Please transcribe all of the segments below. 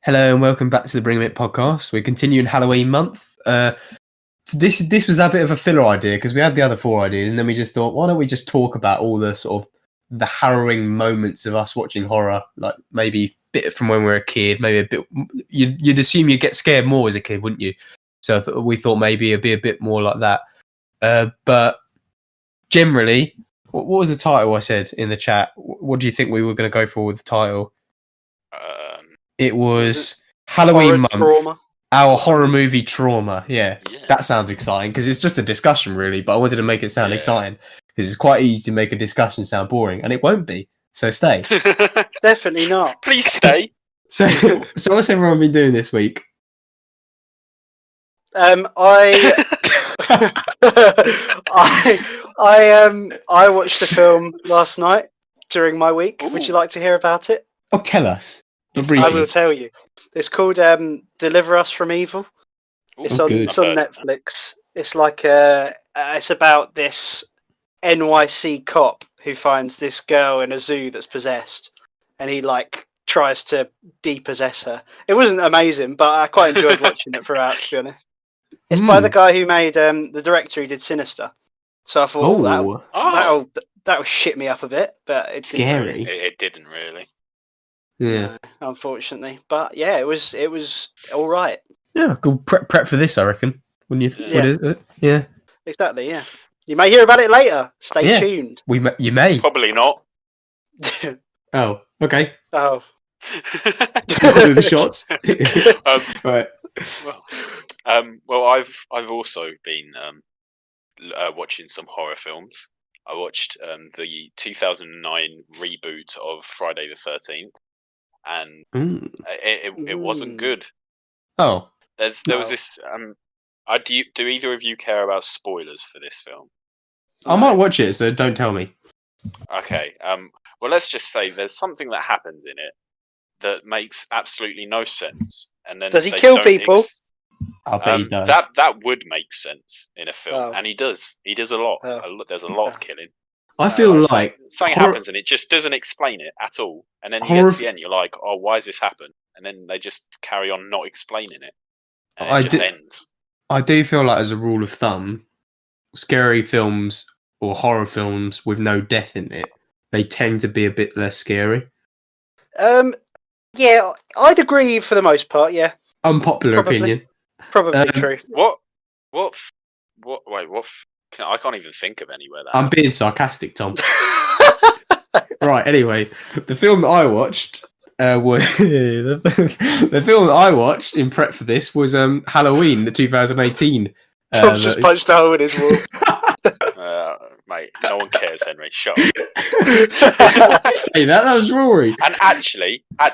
Hello and welcome back to the Bring 'Em It podcast. We're continuing Halloween month. This was a bit of a filler idea because we had the other four ideas, and then we just thought, why don't we just talk about all the sort of the harrowing moments of us watching horror, like maybe a bit from when we were a kid, maybe a bit. You'd assume you'd get scared more as a kid, wouldn't you? So we thought maybe it'd be a bit more like that. But generally, what was the title I said in the chat? What do you think we were going to go for with the title? It was Halloween month. Trauma. Our horror movie trauma. Yeah, that sounds exciting because it's just a discussion, really. But I wanted to make it sound exciting because it's quite easy to make a discussion sound boring, and it won't be. So stay. Definitely not. Please stay. So what's everyone been doing this week? I watched the film last night during my week. Ooh. Would you like to hear about it? Oh, tell us. I will tell you. It's called Deliver Us from Evil. It's on Netflix. It's like it's about this NYC cop who finds this girl in a zoo that's possessed, and he tries to depossess her. It wasn't amazing, but I quite enjoyed watching it throughout, to be honest. It's by the guy who made the director who did Sinister. So I thought that'll shit me up a bit, but it's scary. It didn't really. Yeah, unfortunately, but yeah, it was all right. Yeah, go prep for this, I reckon. Wouldn't you? Yeah, exactly. Yeah, you may hear about it later. Stay tuned. You may. Probably not. Oh, okay. Oh, do the shots. Right. Well, I've also been watching some horror films. I watched the 2009 reboot of Friday the 13th. And it wasn't good. Oh, there was this. Do either of you care about spoilers for this film? I might watch it, so don't tell me. Okay. Well, let's just say there's something that happens in it that makes absolutely no sense, and then does he kill people? I bet he does. That would make sense in a film, and he does. He does a lot. There's a lot of killing. I feel like something happens and it just doesn't explain it at all. And then you get to the end, you're like, "Oh, why has this happened?" And then they just carry on not explaining it, and it just ends. I do feel like, as a rule of thumb, scary films or horror films with no death in it, they tend to be a bit less scary. Yeah, I'd agree for the most part. Yeah, unpopular opinion. Probably true. What? Wait, what? I can't even think of anywhere that. I'm being sarcastic, Tom. Right. Anyway, the film that I watched was the film that I watched in prep for this was Halloween, the 2018. Tom's just punched a hole in his wall. Mate, no one cares, Henry. Shut up. Say that was Rory. And actually, I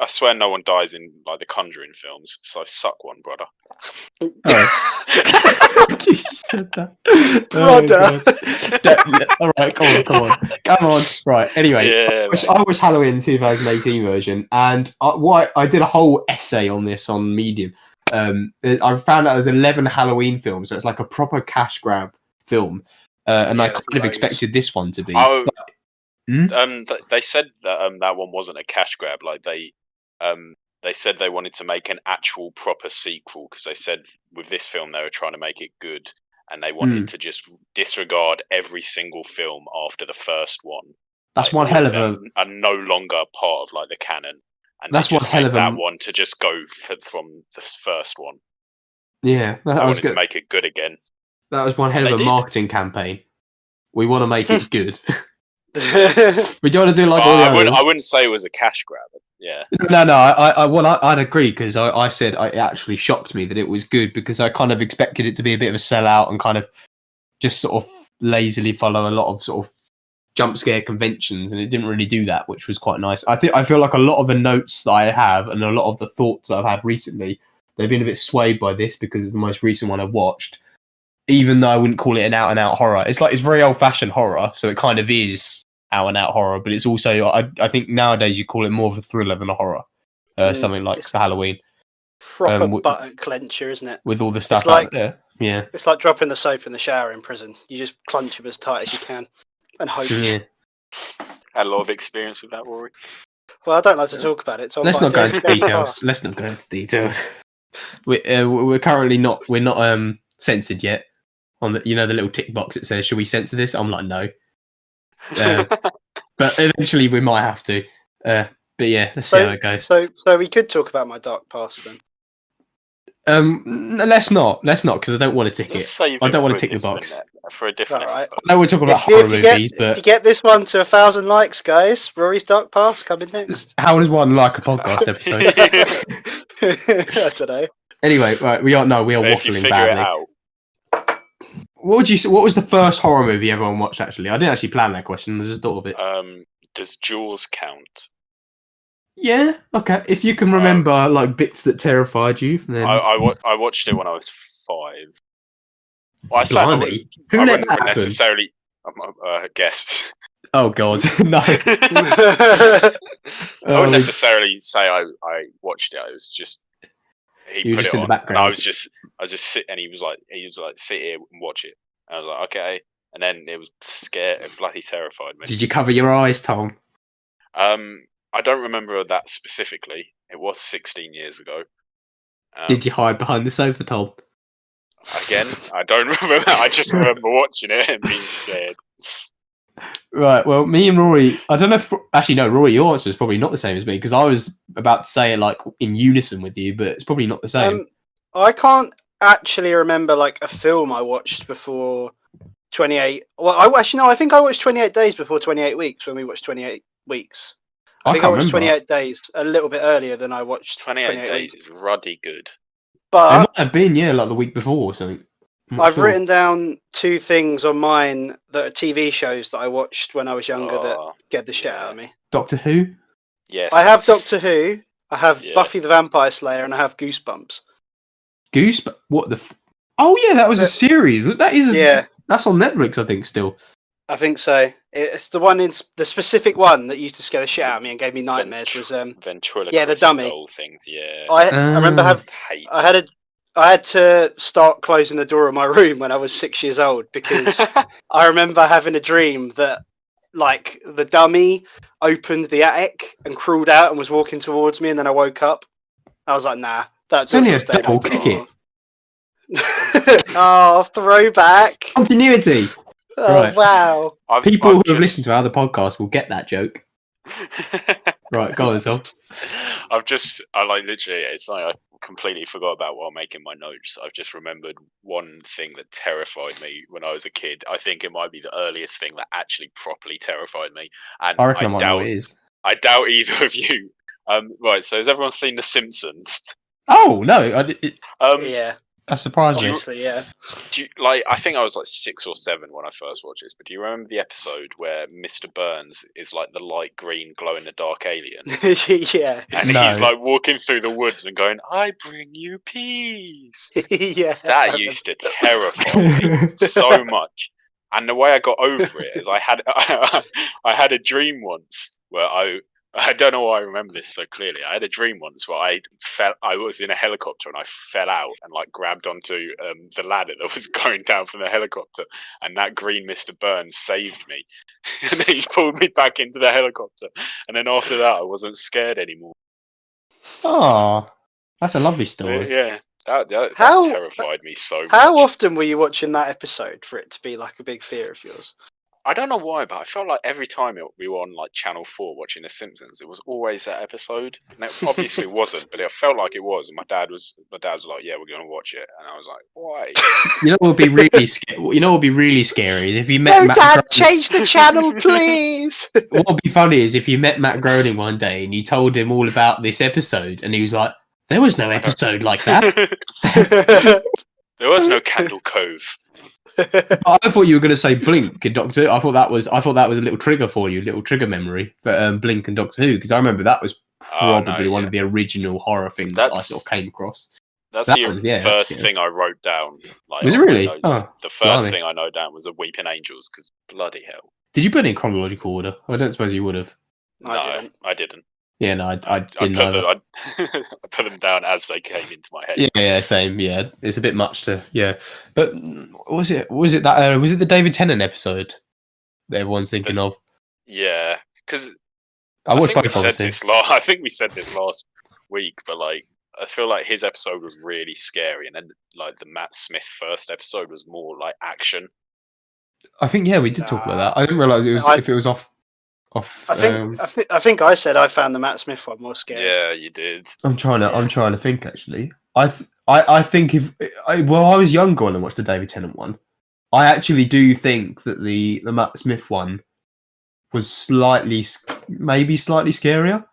swear no one dies in the Conjuring films, so suck one, brother. Oh. You said that, brother. All right, come on. Right. Anyway, I watched Halloween 2018 version, and I did a whole essay on this on Medium. I found out there's 11 Halloween films, so it's like a proper cash grab film, and I kind of expected this one to be. Oh, they said that that one wasn't a cash grab. They said they wanted to make an actual proper sequel because they said with this film they were trying to make it good, and they wanted to just disregard every single film after the first one. That's one hell of are no longer part of the canon, and that's one hell of that one to just go from the first one. Yeah, I wanted to make it good again. That was one hell of a marketing campaign. We want to make it good. We don't want to do I wouldn't say it was a cash grab. Yeah. No. I'd agree because I said it actually shocked me that it was good because I kind of expected it to be a bit of a sellout and kind of just sort of lazily follow a lot of sort of jump scare conventions, and it didn't really do that, which was quite nice. I feel like a lot of the notes that I have and a lot of the thoughts that I've had recently, they've been a bit swayed by this because it's the most recent one I've watched. Even though I wouldn't call it an out-and-out horror, it's very old-fashioned horror, so it kind of is out-and-out horror. But it's also, I think nowadays you call it more of a thriller than a horror, something like the Halloween. Proper button clencher, isn't it? With all the stuff out there, yeah. It's like dropping the soap in the shower in prison. You just clench them as tight as you can and hope. Yeah. Had a lot of experience with that, Rory. Well, I don't like to talk about it. So Let's not go into details. Let's not go into details. We're currently not censored yet. On the the little tick box that says, "Should we censor this?" I'm like, no. But eventually we might have to. But yeah, let's see how it goes. So we could talk about my dark past then. Let's not, because I don't want to tick it. I don't want to tick the box for a different. Right. I know we're talking about horror movies, but if you get this one to 1,000 likes, guys, Rory's dark past coming next. How does one like a podcast episode? I don't know. Anyway, right, we are waffling badly. What was the first horror movie everyone watched? Actually, I didn't actually plan that question. I just thought of it. Does Jaws count? Yeah. Okay. If you can remember like bits that terrified you, then I watched it when I was 5. Well, Who let that happen? Necessarily guess. Oh God, no. I wouldn't necessarily say I watched it. I was just he put it on, in the background. And I was just sit, and he was like sit here and watch it. And I was like, okay, and then it was scared, it bloody terrified me. Did you cover your eyes, Tom? I don't remember that specifically. It was 16 years ago. Did you hide behind the sofa, Tom? Again, I don't remember. I just remember watching it and being scared. Right. Well, me and Rory. I don't know if actually no, Rory. Your answer is probably not the same as me because I was about to say it like in unison with you, but it's probably not the same. I can't actually remember like a film I watched before 28. Well, I think I watched 28 Days before 28 Weeks when we watched 28 Weeks. I think I watched 28 Days a little bit earlier than I watched 28 Days. Weeks. Is ruddy good. But it might have been like the week before or something. I've written down 2 things on mine that are TV shows that I watched when I was younger that get the shit out of me. Doctor Who? Yes. I have Doctor Who, I have Buffy the Vampire Slayer, and I have Goosebumps. What the... Oh yeah, that was a series. That's on Netflix, I think, still. I think so. It's the one the specific one that used to scare the shit out of me and gave me nightmares was ventriloquist. Yeah, the dummy Things. Yeah. I remember I had to start closing the door of my room when I was 6 years old because I remember having a dream that like the dummy opened the attic and crawled out and was walking towards me, and then I woke up. I was like, nah, that's only a double kick it. Oh, throwback. Continuity. Oh, right. Wow. People who have listened to other podcasts will get that joke. Right, go on, Tom. It's like I completely forgot about while making my notes. I've just remembered one thing that terrified me when I was a kid. I think it might be the earliest thing that actually properly terrified me. And I reckon I might know what it is. I doubt either of you. Right, so has everyone seen The Simpsons? Oh, no. Yeah. That surprised me. Obviously, yeah. I think I was like 6 or 7 when I first watched this, but do you remember the episode where Mr. Burns is like the light green glow in the dark alien? Yeah. And he's like walking through the woods and going, "I bring you peace." Yeah. That used to terrify me so much. And the way I got over it is I had a dream once where I don't know why I remember this so clearly. I had a dream once where I was in a helicopter and I fell out and like grabbed onto the ladder that was going down from the helicopter, and that green Mr. Burns saved me. And then he pulled me back into the helicopter, and then after that I wasn't scared anymore. Oh, that's a lovely story. Yeah, that terrified me so much. How often were you watching that episode for it to be like a big fear of yours? I don't know why, but I felt like every time we were on like Channel 4 watching The Simpsons, it was always that episode. And it obviously wasn't, but it felt like it was. And my dad was like, "Yeah, we're going to watch it." And I was like, "Why?" You know what would be really scary? You know what would be really scary is if you met. No, Dad, change the channel, please. What would be funny is if you met Matt Groening one day and you told him all about this episode, and he was like, "There was no episode like that." There was no Candle Cove. I thought you were going to say Blink and Doctor Who. I thought that was a little trigger for you, a little trigger memory. But Blink and Doctor Who, because I remember that was probably one of the original horror things that I sort of came across. That's the first thing I wrote down. Like, was it really? The first thing I wrote down was the Weeping Angels, because bloody hell. Did you put it in chronological order? I don't suppose you would have. No, I didn't. Yeah, no, I didn't either. I put them down as they came into my head. Yeah, same. Yeah, it's a bit much to. Yeah, but was it the David Tennant episode that everyone's thinking of? Yeah, because I watched both. I think we said this last week, but like I feel like his episode was really scary, and then like the Matt Smith first episode was more like action. I think we did talk about that. I didn't realize if it was off. I think I said I found the Matt Smith one more scary. Yeah, you did. I'm trying to think actually. I think I was younger when I watched the David Tennant one. I actually do think that the Matt Smith one was maybe slightly scarier.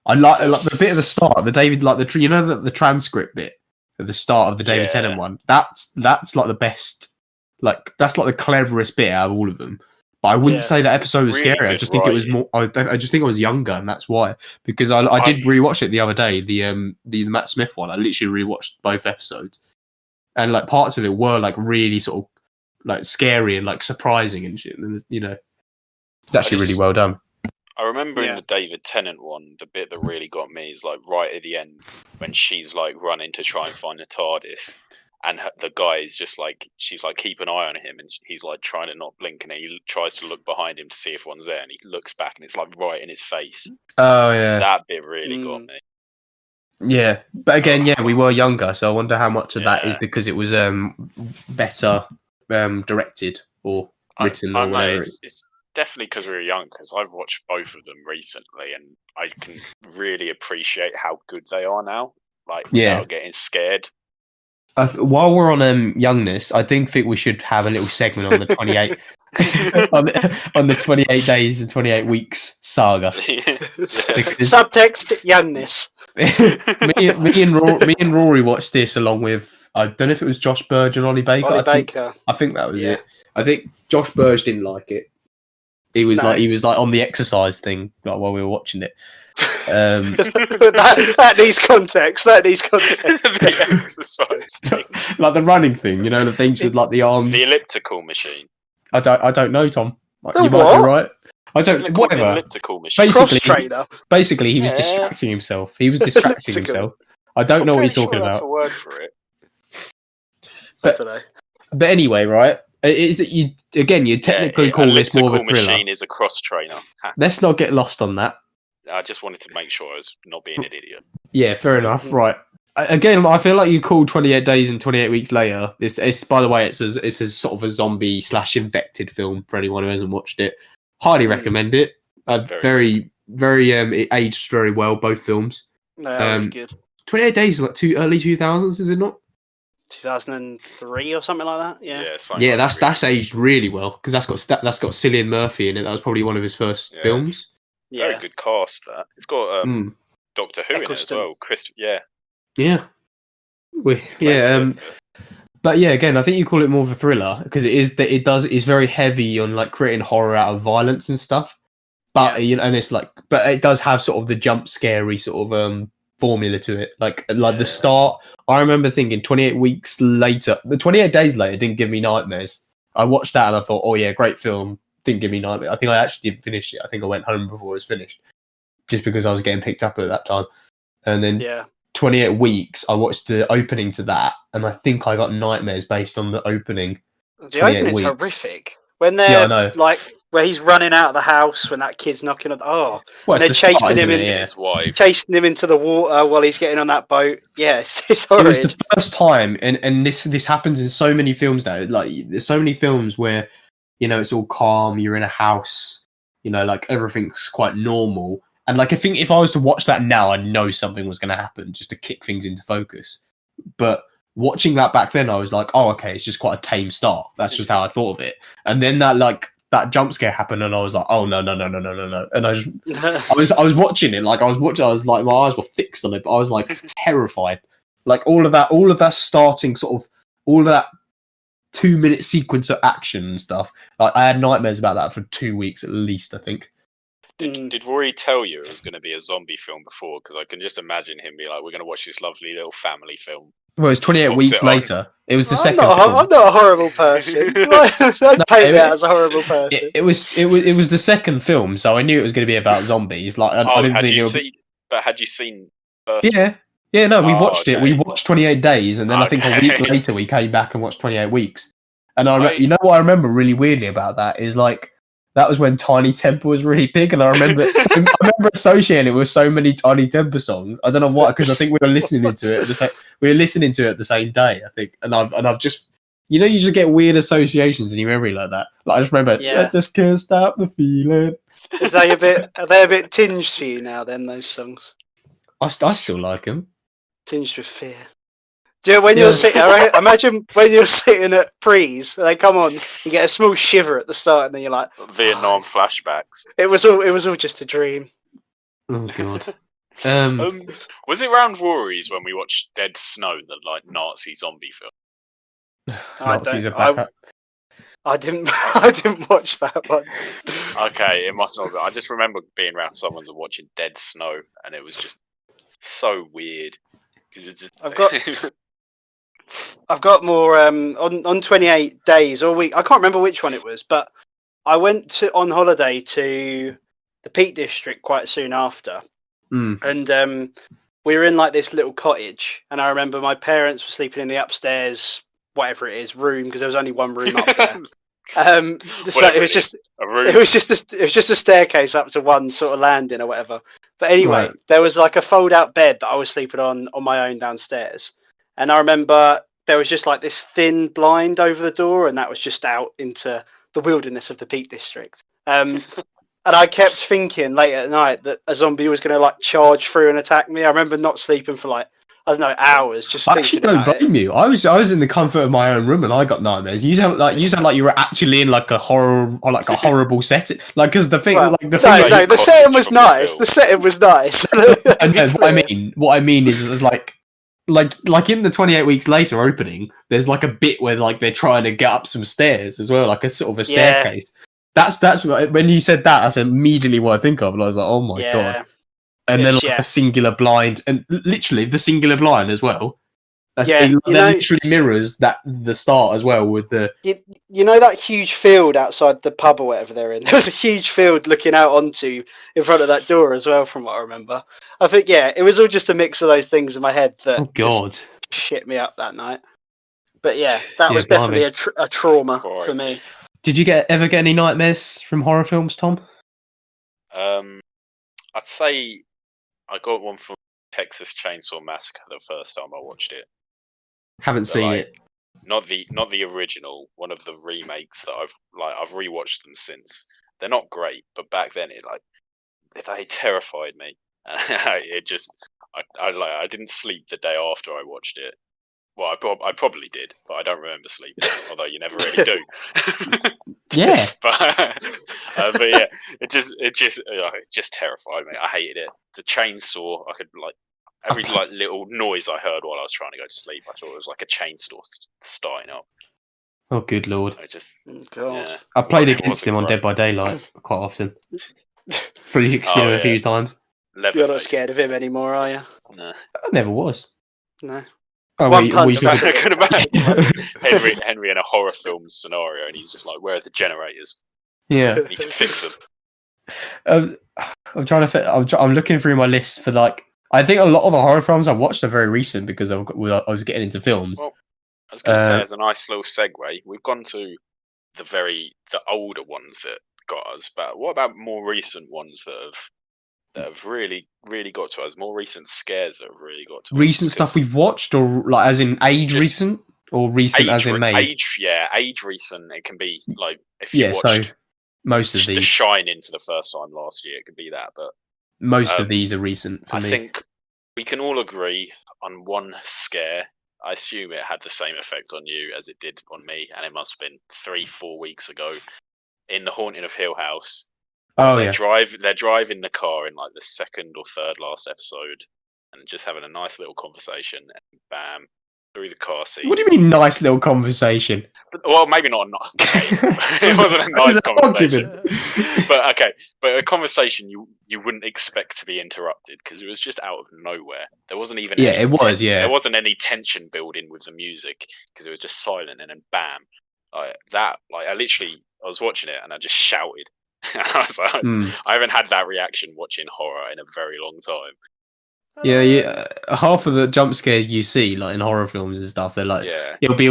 I like the bit at the start, the David, like the transcript bit at the start of the David Tennant one. That's like the best, like that's like the cleverest bit out of all of them. But I wouldn't say that episode was really scary. I just think it was more. I just think I was younger, and that's why. Because I did rewatch it the other day, the Matt Smith one. I literally rewatched both episodes, and like parts of it were like really sort of like scary and like surprising and shit. And it's actually really well done. I remember in the David Tennant one, the bit that really got me is like right at the end when she's like running to try and find the TARDIS, and the guy is just like, she's like, keep an eye on him, and he's like trying to not blink, and he tries to look behind him to see if one's there, and he looks back, and it's like right in his face. Oh yeah, that bit really got me. Yeah, but again, we were younger, so I wonder how much of that is because it was better directed or written or whatever. It's definitely because we were young, because I've watched both of them recently, and I can really appreciate how good they are now. Like, without getting scared. While we're on youngness, I think we should have a little segment on the 28 on the 28 days and 28 weeks saga. Subtext youngness. me and Rory watched this along with, I don't know if it was Josh Burge and Ollie Baker. I think that was it. I think Josh Burge didn't like it. He was like on the exercise thing like while we were watching it. That needs context. The exercise thing. Like the running thing, the things with like the arms. The elliptical machine. I don't know, Tom. You might be right. I don't. Whatever. Elliptical machine. Basically, he was distracting himself. I don't know what you're talking about. That's a word for it. But anyway, right? You technically call this more of a thriller. Machine is a cross trainer. Let's not get lost on that. I just wanted to make sure I was not being an idiot. Yeah, fair enough. Right. Again, I feel like you called 28 Days and 28 Weeks Later. It's by the way, it's a sort of a zombie / infected film for anyone who hasn't watched it. Highly recommend it. Very, very. It aged very well. Both films. Really good. 28 Days is like early 2000s, is it not? 2003 or something like that. Yeah. That's aged really well because that's got Cillian Murphy in it. That was probably one of his first films. Yeah. Very good cast. That it's got Doctor Who in it as well. Yeah. But yeah, again, I think you call it more of a thriller because it's very heavy on like creating horror out of violence and stuff. But and it's like, but it does have sort of the jump scary sort of formula to it. Like the start, I remember thinking 28 weeks later, the 28 days later didn't give me nightmares. I watched that and I thought, oh yeah, great film. Didn't give me nightmares. I think I actually didn't finish it. I think I went home before it was finished, just because I was getting picked up at that time. And then 28 weeks, I watched the opening to that, and I think I got nightmares based on the opening. The opening's horrific. When they're like, where he's running out of the house when that kid's knocking on. They're chasing him into the water while he's getting on that boat. Yes, it's horrid. It was the first time, and this happens in so many films now. Like there's so many films where it's all calm. You're in a house. Like everything's quite normal. And like I think if I was to watch that now, I know something was going to happen just to kick things into focus. But watching that back then, I was like, oh, okay, it's just quite a tame start. That's just how I thought of it. And then that jump scare happened, and I was like, oh no. And I was watching it, like I was like, my eyes were fixed on it, but I was like terrified. Like all of that starting sort of all of that 2-minute sequence of action and stuff. Like I had nightmares about that for 2 weeks at least, I think. Did Rory tell you it was going to be a zombie film before? Because I can just imagine him be like, we're going to watch this lovely little family film. Well, it's 28 weeks later. It was the second film. I'm not a horrible person. Don't paint me out as a horrible person. It was the second film, so I knew it was going to be about zombies. Like I didn't think But had you seen first? Yeah, no, we watched it. We watched 28 Days, and then I think a week later we came back and watched 28 Weeks. And you know what I remember really weirdly about that is like that was when Tiny Temper was really big, and I remember associating it with so many Tiny Temper songs. I don't know why, because I think we were listening to it at the same. We were listening to it the same day, I think, and I've just, you know, you just get weird associations in your memory like that. Like I just remember, I just can't stop the feeling. Are they a bit tinged for you now? Then those songs, I still like them. Tinged with fear. Do you know, when you're sitting, imagine when you're sitting at prees, they come on, you get a small shiver at the start, and then you're like, Vietnam flashbacks. It was all just a dream. Oh god. Was it round Rory's when we watched Dead Snow, the like Nazi zombie film? Nazis are back up. I didn't watch that one. Okay, it must not be. I just remember being around someone and watching Dead Snow, and it was just so weird because it's just. I've got more on 28 days or week. I can't remember which one it was, but I went on holiday to the Peak District quite soon after, and we were in like this little cottage, and I remember my parents were sleeping in the upstairs, whatever it is, room, because there was only one room up there. So it was just a staircase up to one sort of landing or whatever. But anyway, there was like a fold-out bed that I was sleeping on my own downstairs. And I remember there was just like this thin blind over the door, and that was just out into the wilderness of the Peak District. And I kept thinking late at night that a zombie was going to like charge through and attack me. I remember not sleeping for like, I don't know, hours. Just I actually don't blame you. I was in the comfort of my own room and I got nightmares. You sound like you were actually in like a horror or like a horrible setting. Like because the thing, the setting was nice. The setting was nice. And what I mean is like in the 28 weeks later opening, there's like a bit where like they're trying to get up some stairs as well, like a sort of a staircase. That's when you said that, that's immediately what I think of, and I was like, oh my god. And then like a singular blind, and literally the singular blind as well. That literally mirrors the start as well with the. You know that huge field outside the pub or whatever they're in. There was a huge field looking out onto in front of that door as well, from what I remember. I think it was all just a mix of those things in my head that just shit me up that night. But that was definitely a trauma for me. Did you ever get any nightmares from horror films, Tom? I'd say I got one from Texas Chainsaw Massacre the first time I watched it. Haven't seen it. Not the original, one of the remakes that I've rewatched them since. They're not great, but back then they terrified me. It just I didn't sleep the day after I watched it. Well, I probably did, but I don't remember sleeping. Although you never really do. Yeah. but it just terrified me. I hated it. The chainsaw, I could every little noise I heard while I was trying to go to sleep, I thought it was like a chainsaw starting up. Oh, good lord! I played against him on Dead by Daylight quite often. Seen him a few times. You're not scared of him anymore, are you? No, I never was. No. Oh, Henry in a horror film scenario, and he's just like, "Where are the generators? Yeah, you can fix them." I'm trying to. I'm looking through my list for like. I think a lot of the horror films I've watched are very recent because I was getting into films. Well, I was going to say, as a nice little segue, we've gone to the older ones that got us, but what about more recent ones that have really, really got to us? More recent scares that have really got to us. Recent stuff we've watched, or like as in age recent, or recent as in made? Age recent. It can be like if you watched so most of these. The Shining for the first time last year, it could be that, but most of these are recent for me. I think we can all agree on one scare. I assume it had the same effect on you as it did on me, and it must have been 3-4 weeks ago in The Haunting of Hill House. Oh, they're driving the car in like the second or third last episode and just having a nice little conversation, and bam, through the car seats. What do you mean nice little conversation? Well, maybe not. It wasn't a nice conversation. But a conversation you wouldn't expect to be interrupted because it was just out of nowhere. There wasn't even there wasn't any tension building with the music because it was just silent, and then bam, I was watching it and I just shouted. I was like, I haven't had that reaction watching horror in a very long time. Yeah. Half of the jump scares you see, like in horror films and stuff, they're like, Yeah. it'll be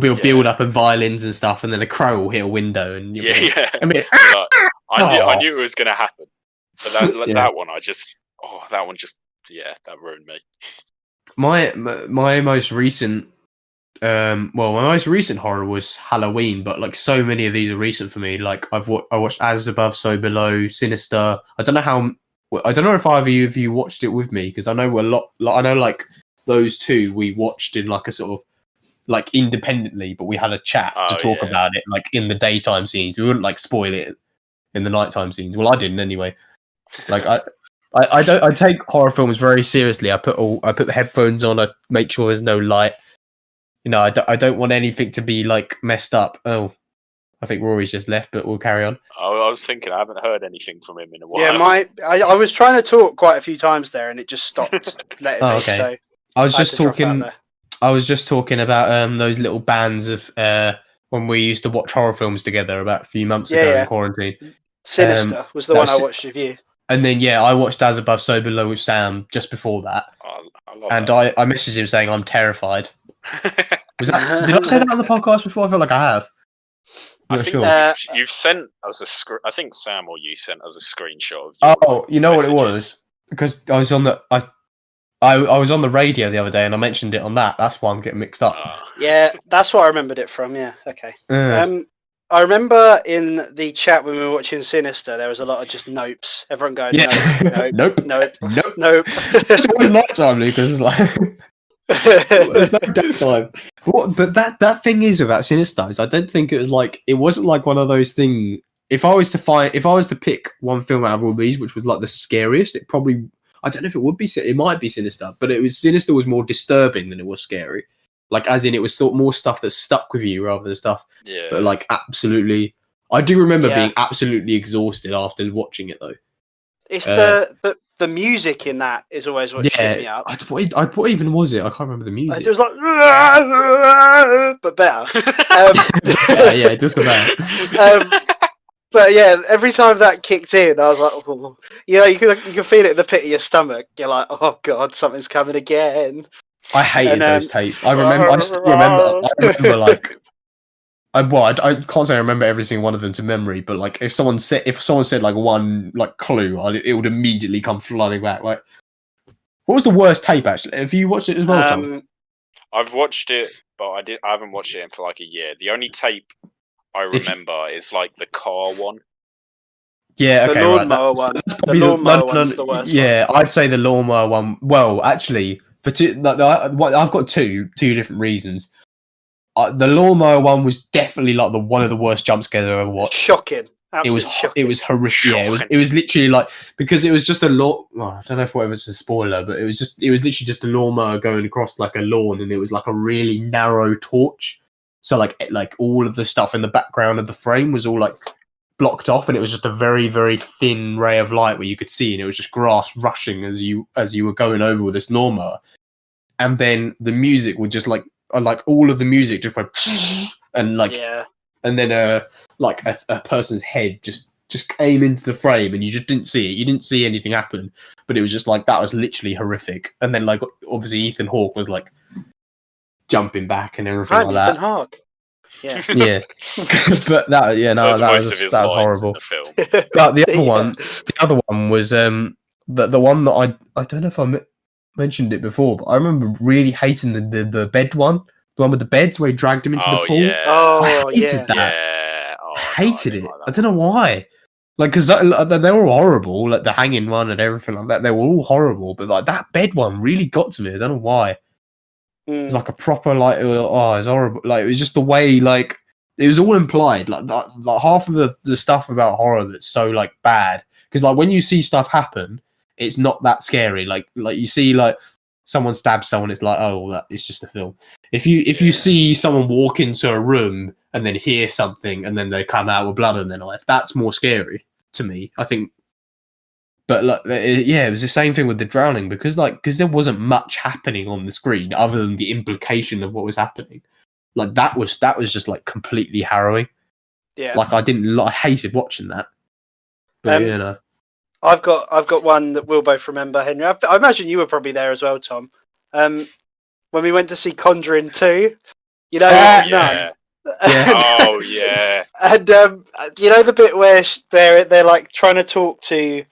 a build up and violins and stuff, and then a crow will hit a window, and I knew it was going to happen, but that one, that ruined me. My most recent, my most recent horror was Halloween, but like so many of these are recent for me. Like I watched As Above, So Below, Sinister. I don't know if either of you watched it with me, because I know I know like those two we watched in like a sort of like independently, but we had a chat to talk about it like in the daytime scenes. We wouldn't like spoil it in the nighttime scenes. Well, I didn't anyway. Like I take horror films very seriously. I put the headphones on. I make sure there's no light. You know, I don't want anything to be like messed up. Oh, I think Rory's just left, but we'll carry on. I was thinking I haven't heard anything from him in a while. Yeah, I was trying to talk quite a few times there, and it just stopped letting me. Okay. So I was just talking about those little bands of when we used to watch horror films together about a few months ago in quarantine. Sinister was the one I watched with you. And then I watched As Above, So Below with Sam just before that. I messaged him saying I'm terrified. Did I say that on the podcast before? I feel like I have. I think you've sent us I think Sam or you sent us a screenshot of you know what it was? Because I was on the I was on the radio the other day and I mentioned it on that. That's why I'm getting mixed up. Yeah, that's what I remembered it from. Yeah, okay. I remember in the chat when we were watching Sinister, there was a lot of just nopes. Everyone going, nope. It's always nighttime, Lucas. It's like there's no daytime. But that thing is about Sinister is I don't think it wasn't like one of those things. If I was to pick one film out of all these, which was like the scariest, it probably, I don't know if it would be. It might be Sinister, but Sinister was more disturbing than it was scary. Like, as in, it was sort of more stuff that stuck with you rather than stuff. Yeah. But like, absolutely, I do remember being absolutely exhausted after watching it, though. It's the music in that is always what shit me up. What even was it? I can't remember the music. It was like, but better. Yeah, just about. But yeah, every time that kicked in, I was like, oh. You can feel it in the pit of your stomach. You're like, oh god, something's coming again. I hated those tapes. I still remember like, I can't say I remember every single one of them to memory, but like if someone said like one like clue, it would immediately come flooding back. Like, what was the worst tape actually? Have you watched it as well, Tom? I've watched it, but I haven't watched it in for like a year. The only tape I remember is like the car one. Yeah, okay, the lawnmower one. The lawnmower one's the worst. Yeah, I'd say the lawnmower one. Well, actually, I've got two different reasons. The lawnmower one was definitely like one of the worst jump scares I've ever watched. Shocking. Absolutely shocking. It was horrific. Shocking. Yeah, it was literally like, because it was just I don't know if it was a spoiler, but it was literally just a lawnmower going across like a lawn, and it was like a really narrow torch. So like all of the stuff in the background of the frame was all like blocked off, and it was just a very, very thin ray of light where you could see, and it was just grass rushing as you were going over with this lawnmower. And then the music would just like all of the music just went and like, and then like a person's head just came into the frame, and you just didn't see it. You didn't see anything happen, but it was just like, that was literally horrific. And then like obviously Ethan Hawke was like jumping back and everything like that. Ethan Hawke. Yeah. Yeah. But that was horrible. But the other one was the one that I don't know if I mentioned it before, but I remember really hating the bed one. The one with the beds where he dragged him into the pool. Yeah. I hated that. Yeah. I hated it. I don't know why. Like, because they were horrible. Like the hanging one and everything like that. They were all horrible. But like that bed one really got to me. I don't know why. It was like a proper like, it was horrible. Like, it was just the way, like, it was all implied. Like half of the stuff about horror that's so like bad. Because like when you see stuff happen, it's not that scary. Like you see like someone stabs someone, it's like, oh, that it's just a film. If you see someone walk into a room and then hear something and then they come out with blood on their knife, that's more scary to me, I think. But like, it was the same thing with the drowning, because there wasn't much happening on the screen other than the implication of what was happening. Like that was just like completely harrowing. Yeah. Like I hated watching that. But you know. I've got one that we'll both remember, Henry. I imagine you were probably there as well, Tom. When we went to see Conjuring 2, you know, yeah. Oh yeah. And you know the bit where they're like trying to talk to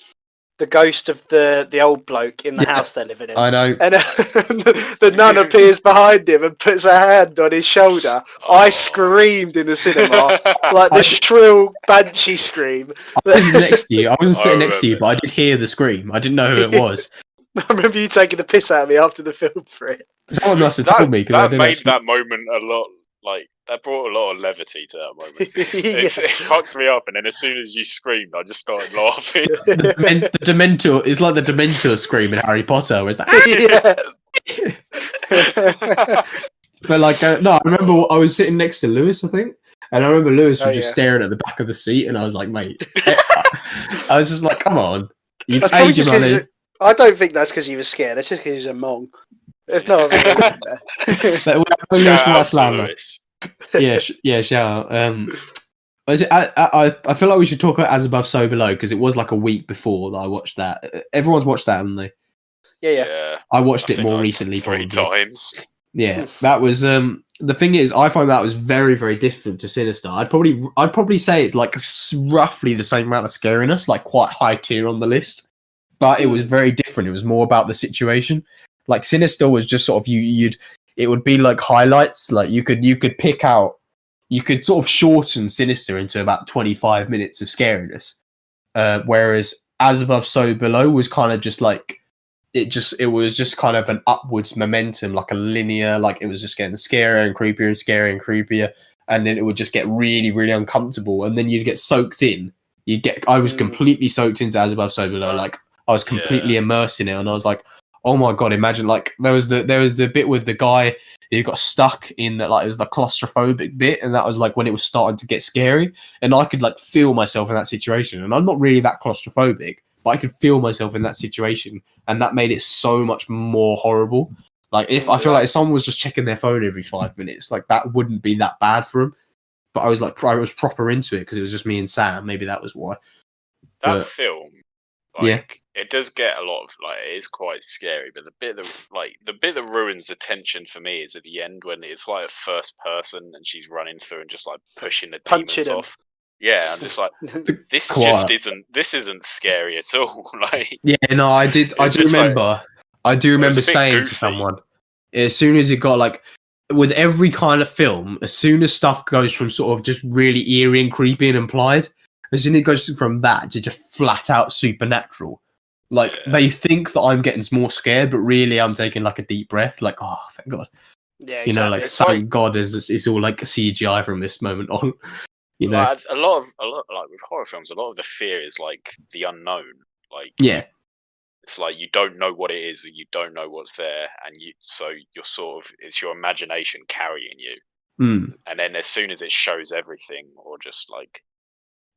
the ghost of the old bloke in the house they're living in. I know. And the nun appears behind him and puts her hand on his shoulder. Oh. I screamed in the cinema, like the shrill banshee scream. I wasn't next to you. I wasn't sitting next to you, but I did hear the scream. I didn't know who it was. I remember you taking the piss out of me after the film for it. Someone must have told me. That made that moment a lot, like, that brought a lot of levity to that moment. It fucked me up, and then as soon as you screamed, I just started laughing. The Dementor, it's like the Dementor scream in Harry Potter. Was that? But like, no, I remember I was sitting next to Lewis, I think, and I remember Lewis was just staring at the back of the seat, and I was like, mate, I was just like, come on, you paid your money. I don't think that's because he was scared. That's just because he's a mong. There's no other reason there. Yeah, shout out. I feel like we should talk about As Above, So Below because it was like a week before that I watched that. Everyone's watched that, haven't they? Yeah. I watched it more recently, three times. Yeah, that was the thing is, I find that was very, very different to Sinister. I'd probably say it's like roughly the same amount of scariness, like quite high tier on the list, but it was very different. It was more about the situation. Like Sinister was just sort of it would be like highlights. Like you could pick out, you could sort of shorten Sinister into about 25 minutes of scariness. Whereas As Above, So Below was kind of just like, it was just kind of an upwards momentum, like a linear, like it was just getting scarier and creepier and scarier and creepier. And then it would just get really, really uncomfortable. And then you'd get soaked in. I was completely soaked into As Above, So Below. Like I was completely immersed in it. And I was like, oh my God, imagine like there was the bit with the guy who got stuck in that, like it was the claustrophobic bit, and that was like when it was starting to get scary, and I could like feel myself in that situation, and I'm not really that claustrophobic, but I could feel myself in that situation, and that made it so much more horrible. Like I feel like if someone was just checking their phone every 5 minutes, like that wouldn't be that bad for them. But I was proper into it because it was just me and Sam. Maybe that was why. That film, like, it does get a lot of, like, it is quite scary, but the bit that ruins the tension for me is at the end when it's like a first person and she's running through and just like pushing the demons off. Yeah, I'm just like, this isn't scary at all. Like, yeah, no, I do remember saying to someone, as soon as it got like, with every kind of film, as soon as stuff goes from sort of just really eerie and creepy and implied, as soon as it goes from that to just flat out supernatural. Like, they think that I'm getting more scared, but really I'm taking, like, a deep breath. Like, oh, thank God. Yeah, exactly. You know, like, thank God it's all, like, CGI from this moment on. You know? Like, a lot, like, with horror films, a lot of the fear is, like, the unknown. Like, it's like you don't know what it is, and you don't know what's there, and so you're sort of, it's your imagination carrying you. And then as soon as it shows everything, or just, like,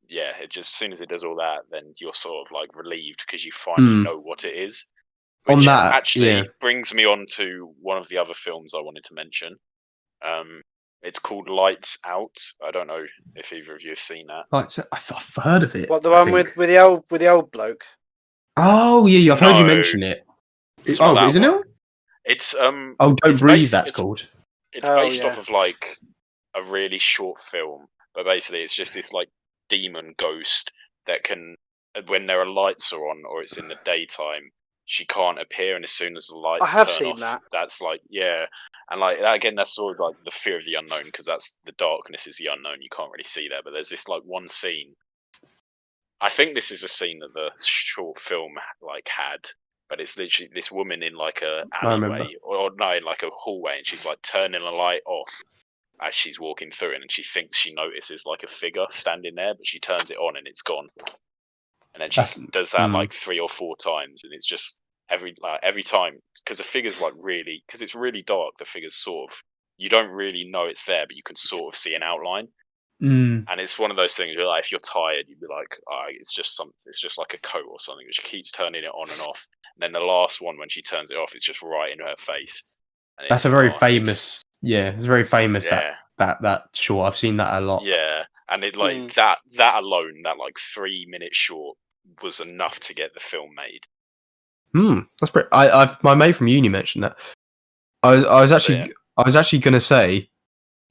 as soon as it does all that, then you're sort of like relieved because you finally know what it is. Which actually brings me on to one of the other films I wanted to mention. It's called Lights Out. I don't know if either of you have seen that. I've heard of it. What, the one with the old bloke? Oh yeah, I've heard you mention it. Isn't it? It's Don't Breathe. That's called. It's based off of like a really short film, but basically it's just this like demon ghost that can, when there are lights are on or it's in the daytime, she can't appear, and as soon as the lights I have turn seen off, that. that's like and like that, again, that's sort of like the fear of the unknown, because that's the darkness is the unknown. You can't really see that, but there's this like one scene. I think this is a scene that the short film like had, but it's literally this woman in like a alleyway in like a hallway, and she's like turning a light off as she's walking through it, and she thinks she notices like a figure standing there, but she turns it on and it's gone. And then she does that like 3 or 4 times, and it's just every time, because the figure's like really, because it's really dark, the figure's sort of, you don't really know it's there, but you can sort of see an outline. And it's one of those things where, like, if you're tired, you'd be like, it's just like a coat or something, but she keeps turning it on and off. And then the last one, when she turns it off, it's just right in her face. That's a very famous. Yeah, it's very famous. That short. I've seen that a lot. Yeah, and it like that alone, that like 3 minute short, was enough to get the film made. That's pretty. My mate from uni mentioned that. I was actually going to say.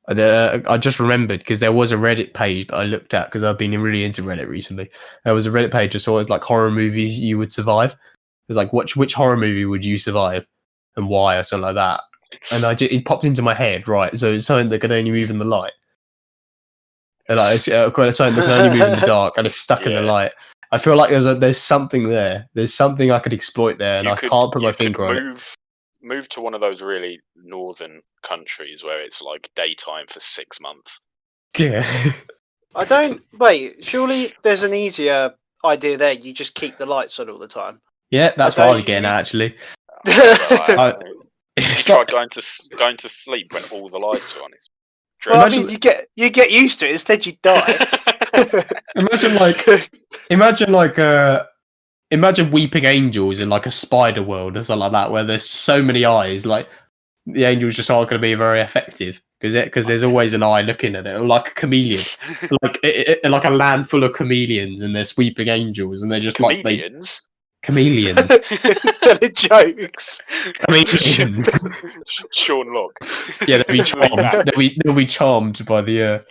I just remembered because there was a Reddit page that I looked at because I've been really into Reddit recently. There was a Reddit page that saw like horror movies you would survive. It was like which horror movie would you survive and why or something like that. And it popped into my head, right? So it's something that could only move in the light. And like it's something that can only move in the dark and it's stuck in the light. I feel like there's something there. There's something I could exploit there, and I can't put my finger on it. Move to one of those really northern countries where it's like daytime for 6 months. Yeah. Surely there's an easier idea there. You just keep the lights on all the time. Yeah, that's what I was getting at, actually. Try going to sleep when all the lights are on. Well, I mean, you get used to it. Instead, you die. Imagine Weeping Angels in like a spider world or something like that, where there's so many eyes. Like the angels just aren't going to be very effective because there's always an eye looking at it, or like a chameleon, like a land full of chameleons, and they're sweeping angels, and they're just chameleons. Jokes. Chameleons. Sean Locke. Yeah, they'll be charmed. They'll be charmed by the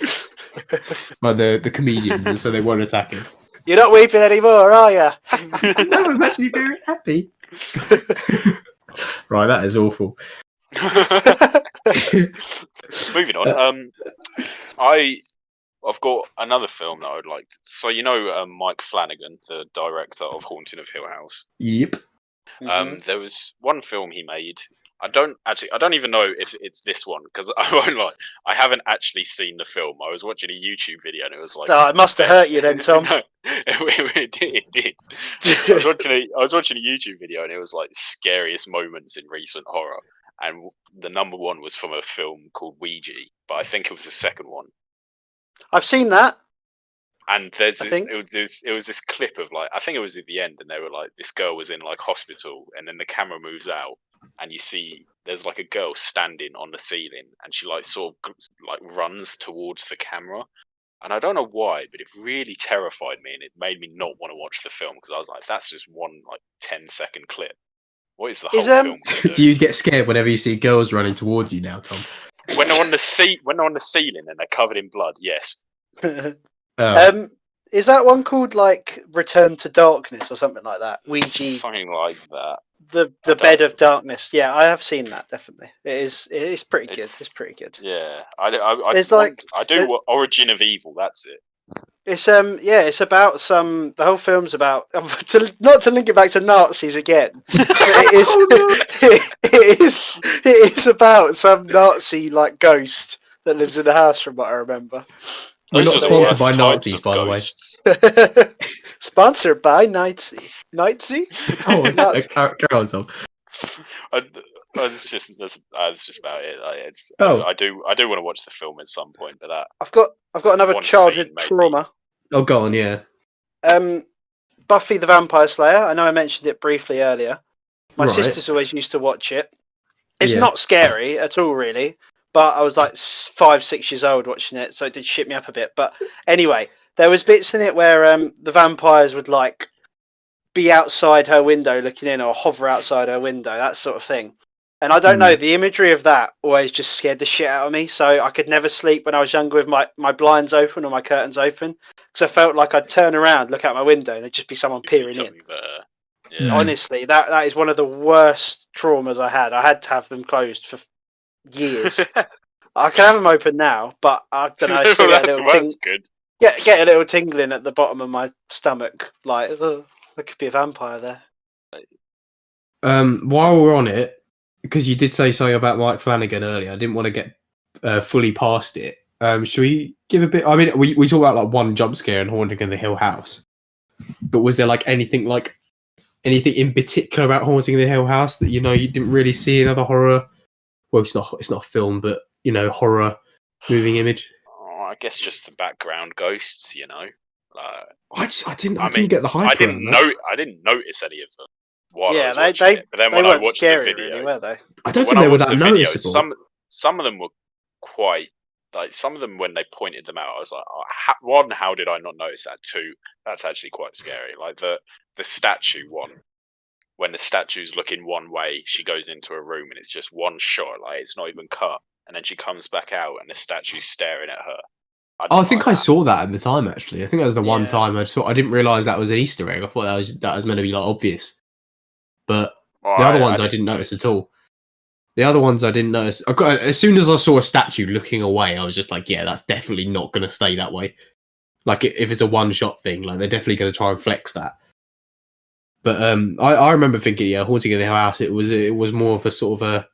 chameleons, so they won't attack him. You're not weeping anymore, are you? No, I'm actually very happy. Right, that is awful. Moving on. I've got another film that I would like. So Mike Flanagan, the director of Haunting of Hill House. Yep. There was one film he made. I don't even know if it's this one because I won't lie. I haven't actually seen the film. I was watching a YouTube video and it was like, oh, it must have hurt you then, Tom. No, it did. I was watching a YouTube video and it was like scariest moments in recent horror, and the number one was from a film called Ouija, but I think it was the second one. I've seen that. And it was this clip of like, I think it was at the end, and they were like, this girl was in like hospital, and then the camera moves out, and you see there's like a girl standing on the ceiling, and she like sort of like runs towards the camera, and I don't know why, but it really terrified me, and it made me not want to watch the film because I was like, that's just one like 10-second clip. What is the whole film? Do you get scared whenever you see girls running towards you now, Tom? When they're on the ceiling and they're covered in blood, yes. Is that one called like Return to Darkness or something like that? Ouija, something like that. The Bed of Darkness. Yeah, I have seen that. Definitely, it is pretty good. It's pretty good. Yeah, I do Origin of Evil. That's it. It's it's about the whole film's about not to link it back to Nazis again. It is about some Nazi like ghost that lives in the house, from what I remember. We're not sponsored by Nazis, by the way. Sponsored by Nazi. Oh, Nazi. Carry on, Tom. That's just about it. I do want to watch the film at some point, but that I've got another childhood trauma. Oh, go on, yeah. Buffy the Vampire Slayer. I know I mentioned it briefly earlier. My sisters always used to watch it. It's not scary at all, really. But I was like 5-6 years old watching it, so it did shit me up a bit. But anyway, there was bits in it where the vampires would like be outside her window looking in, or hover outside her window, that sort of thing. And I don't know, the imagery of that always just scared the shit out of me. So I could never sleep when I was younger with my blinds open or my curtains open, because I felt like I'd turn around, look out my window, and there'd just be someone peering in. Yeah. Honestly, that is one of the worst traumas I had. I had to have them closed for years. I can have them open now, but I don't know. I still get a little get a little tingling at the bottom of my stomach. Like, there could be a vampire there. While we're on it, because you did say something about Mike Flanagan earlier, I didn't want to get fully past it. Should we give a bit? I mean, we talked about like one jump scare in Haunting of the Hill House, but was there like anything in particular about Haunting of the Hill House that you didn't really see in other horror? Well, it's not a film, but horror moving image. Oh, I guess just the background ghosts. I didn't get the hype. I didn't notice any of them. But then when I watched the video, really, were they? I don't think they were that noticeable. Some of them were quite like some of them when they pointed them out, I was like, one, how did I not notice that? Two, that's actually quite scary. Like the statue one, when the statue's looking one way, she goes into a room and it's just one shot, like it's not even cut, and then she comes back out and the statue's staring at her. I think I saw that at the time. Actually, I think that was the one time I saw. I didn't realize that was an Easter egg. I thought that was meant to be like obvious, but the other ones I didn't notice at all. The other ones I didn't notice. As soon as I saw a statue looking away, I was just like, yeah, that's definitely not going to stay that way. Like if it's a one shot thing, like they're definitely going to try and flex that. But I remember thinking, Haunting of the Hill House. It was more of a sort of a.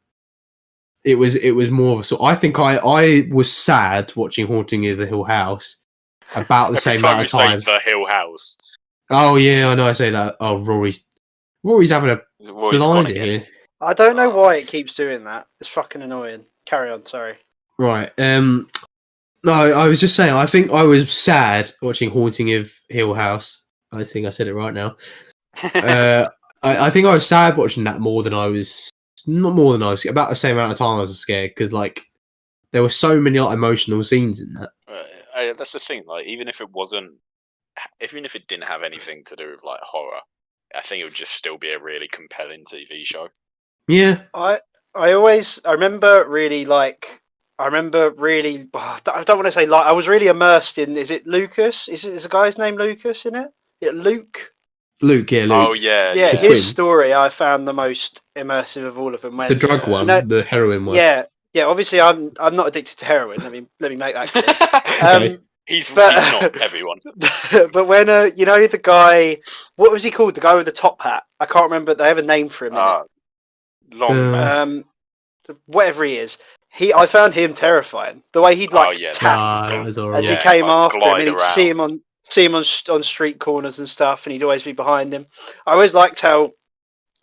It was more of a sort. I think I was sad watching Haunting of the Hill House about the same amount of time. The Hill House. Oh yeah, I know. I say that. Oh, Rory's having a blind here. I don't know why it keeps doing that. It's fucking annoying. Carry on. Sorry. Right. No, I was just saying. I think I was sad watching Haunting of Hill House. I think I said it right now. I think I was sad watching that more than I was. Not more than I was, about the same amount of time I was scared, because like there were so many like emotional scenes in that. That's the thing. Like even if it didn't have anything to do with like horror, I think it would just still be a really compelling TV show. Yeah, I remember really. I don't want to say like I was really immersed in. Is it Lucas? Is a guy's name Lucas in it? Luke. Luke. Oh yeah. His story I found the most immersive of all of them. When, the drug one, the heroin one. Yeah. Obviously, I'm not addicted to heroin. Let me make that clear. Okay. He's not everyone. But when the guy, what was he called? The guy with the top hat. I can't remember. They have a name for him. Long man. Whatever he is. I found him terrifying. The way he'd tap as he came after him, and he'd see him on street corners and stuff, and he'd always be behind him. I always liked how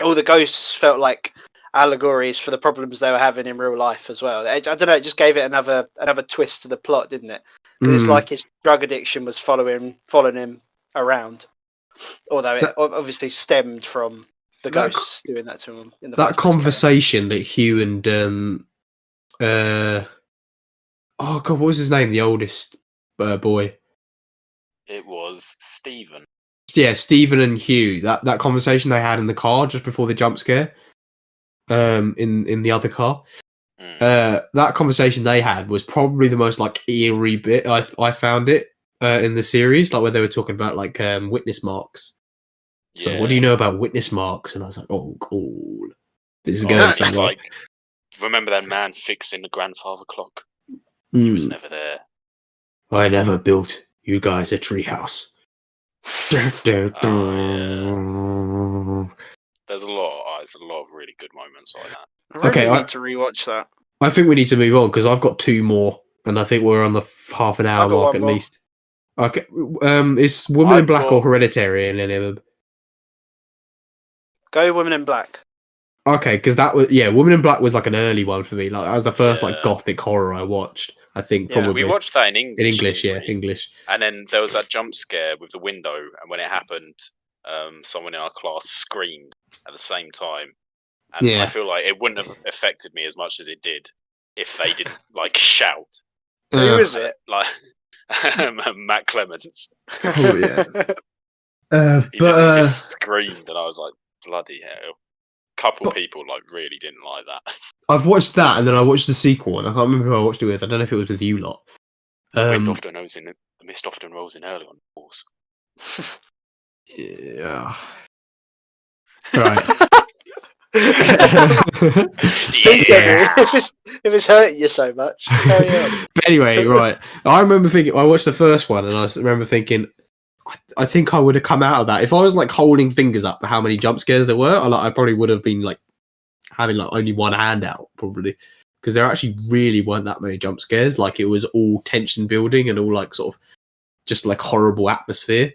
all the ghosts felt like allegories for the problems they were having in real life as well. I don't know, it just gave it another twist to the plot, didn't it? Because it's like his drug addiction was following him around, although it obviously stemmed from the ghosts doing that to him. In the that conversation that Hugh and oh god, what was his name? The oldest boy. It was Stephen. Yeah, Stephen and Hugh. That conversation they had in the car just before the jump scare. In the other car. That conversation they had was probably the most like eerie bit I found it in the series, like where they were talking about like witness marks. So what do you know about witness marks? And I was like, oh cool, this is going somewhere. Like, remember that man fixing the grandfather clock? He was never there. I never built you guys a treehouse. There's a lot of really good moments like that. I need to rewatch that. I think we need to move on because I've got two more, and I think we're on the half an hour mark at least. Okay, is Woman in Black or Hereditary in any of them? Go Woman in Black. Okay, because that was Woman in Black was like an early one for me. Like that was the first like gothic horror I watched. I think probably we watched that in English. In English, English. And then there was that jump scare with the window, and when it happened, someone in our class screamed at the same time. And I feel like it wouldn't have affected me as much as it did if they didn't like shout. Who is it? Like Matt Clements. Oh yeah. He just screamed, and I was like, bloody hell. Couple people like really didn't like that. I've watched that, and then I watched the sequel, and I can't remember who I watched it with. I don't know if it was with you lot. The mist often rolls in early on the course. Yeah. Right. If it's hurting you so much, carry on. But anyway, right. I remember thinking, I watched the first one, and I remember thinking, I think I would have come out of that if I was like holding fingers up for how many jump scares there were. I probably would have been like having like only one hand out, probably, because there actually really weren't that many jump scares. Like it was all tension building and all like sort of just like horrible atmosphere,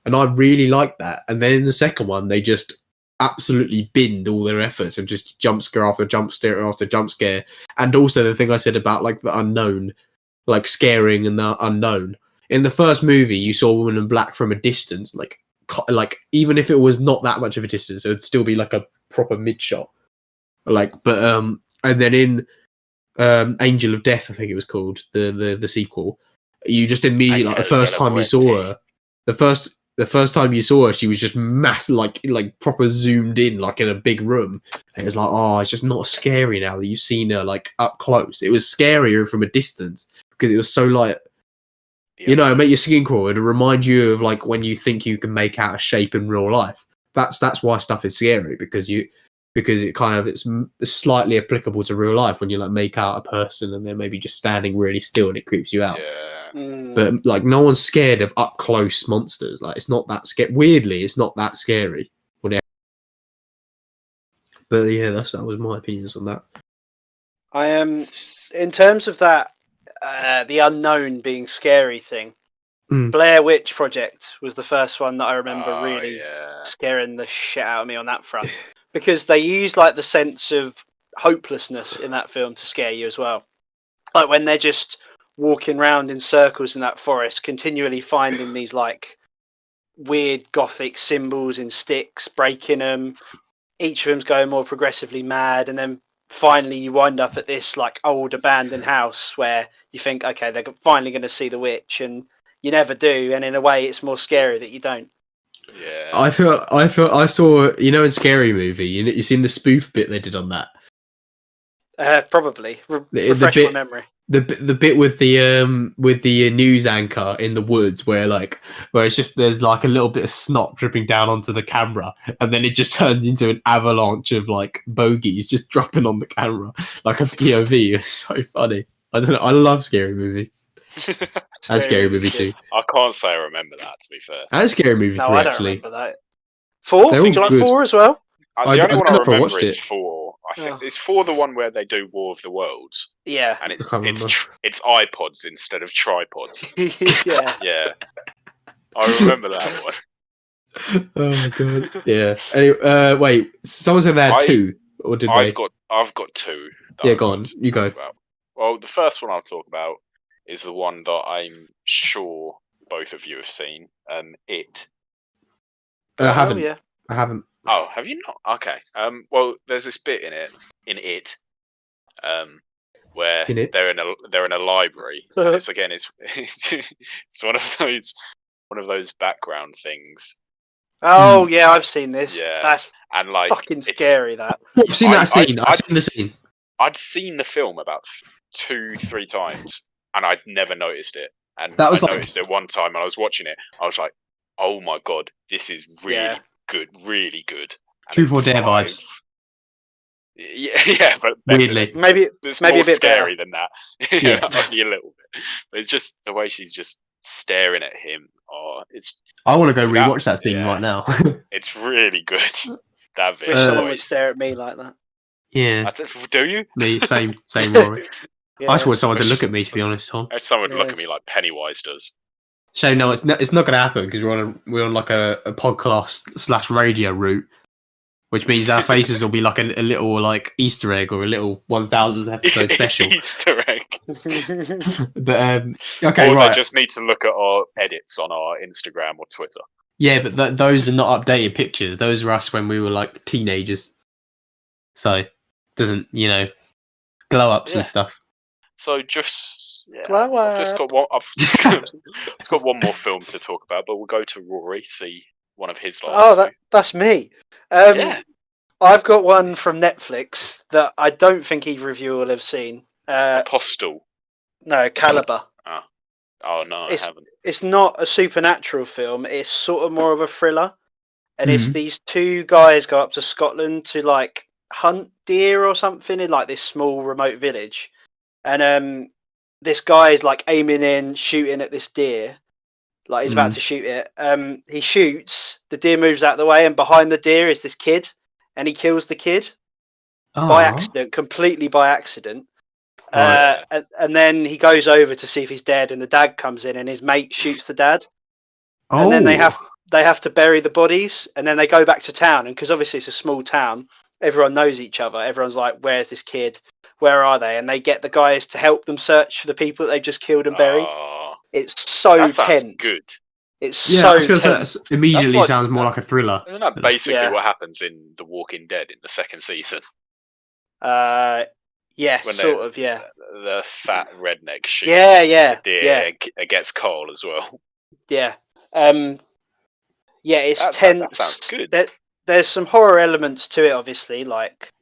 and I really liked that. And then in the second one, they just absolutely binned all their efforts and just jump scare after jump scare after jump scare. And also the thing I said about like the unknown, like scaring and the unknown. In the first movie, you saw Woman in Black from a distance, like even if it was not that much of a distance, it would still be like a proper mid shot. Like, but and then in Angel of Death, I think it was called, the sequel. You just immediately, like, the first time you saw her, the first time you saw her, she was just massive, like proper zoomed in, like in a big room. And it was like, oh, it's just not scary now that you've seen her like up close. It was scarier from a distance because it was so like, you know, make your skin crawl. It'll remind you of like when you think you can make out a shape in real life. That's why stuff is scary, because it kind of it's slightly applicable to real life when you like make out a person and they're maybe just standing really still and it creeps you out. But like no one's scared of up close monsters. Like it's not that scary. Weirdly, it's not that scary. But yeah, that was my opinions on that. I am in terms of that the unknown being scary thing. Blair Witch Project was the first one that I remember really scaring the shit out of me on that front, because they use like the sense of hopelessness in that film to scare you as well. Like when they're just walking around in circles in that forest, continually finding these like weird gothic symbols in sticks, breaking them. Each of them's going more progressively mad, and then finally you wind up at this like old abandoned house where you think, okay, they're finally going to see the witch, and you never do, and in a way it's more scary that you don't. Yeah. I saw, you know, in Scary Movie, you seen the spoof bit they did on that? Probably. Refresh my memory. The bit with the news anchor in the woods where it's just there's like a little bit of snot dripping down onto the camera, and then it just turns into an avalanche of like bogies just dropping on the camera like a POV. It's so funny. I don't know. I love Scary Movie. And Scary Movie 2. I can't say I remember that, to be fair. And Scary Movie 3, I don't actually. remember that. 4? Do you like 4 as well? The only one I remember is 4. I think it's 4, the one where they do War of the Worlds. Yeah. And it's iPods instead of tripods. Yeah. Yeah. I remember that one. Oh my god. Yeah. Anyway, wait. Someone said they had 2, or did they? I've got 2. Yeah, go on. You go. Well, the first one I'll talk about is the one that I'm sure both of you have seen. It. I haven't. Yeah. I haven't. Oh, have you not? Okay. Well, there's this bit in it, where they're in a library. It's one of those background things. Oh yeah, I've seen this. Yeah. That's and like fucking scary. That I've seen that scene. I've seen the scene. I'd seen the film about 2-3 times, and I'd never noticed it. And that was noticed it one time, and I was watching it. I was like, "Oh my god, this is really good, really good." Truth or Dare vibes. Yeah, but weirdly, maybe a bit scary better than that. Yeah, only a little bit. But it's just the way she's just staring at him. Oh, I want to go rewatch that scene right now. It's really good. That bit. Wish someone would stare at me like that. Yeah. Do you? Me, same, Rory. I just want someone to look at me, to be honest, Tom. Someone would look at me like Pennywise does. Shane, no, it's not going to happen because we're on like a podcast / radio route, which means our faces will be like a little like Easter egg or a little 1000th episode special. Easter egg. But okay, or right. They just need to look at our edits on our Instagram or Twitter. Yeah, but those are not updated pictures. Those are us when we were like teenagers. So it doesn't, glow ups and stuff. So just glow up. I've just got one more film to talk about, but we'll go to Rory, see one of his last. Oh, that's me. I've got one from Netflix that I don't think either of you will have seen. Apostle. No, Caliber. Oh no, I haven't. It's not a supernatural film. It's sort of more of a thriller, and it's these 2 guys go up to Scotland to like hunt deer or something in like this small remote village, and this guy is like aiming in, shooting at this deer. Like he's about to shoot it. He shoots, the deer moves out of the way, and behind the deer is this kid, and he kills the kid by accident, completely by accident. Right. And then he goes over to see if he's dead, and the dad comes in, and his mate shoots the dad. And then they have to bury the bodies, and then they go back to town, and because obviously it's a small town, everyone knows each other. Everyone's like, "Where's this kid? Where are they?" And they get the guys to help them search for the people that they've just killed and buried. It's so tense. Good. It's so tense. Immediately sounds more like a thriller. Isn't that basically what happens in The Walking Dead in the 2nd season? Yeah, when sort of. Yeah, the fat redneck shoots. Yeah. Against Cole as well. Yeah. Yeah, it's That tense. sounds good. There's some horror elements to it, obviously. Like,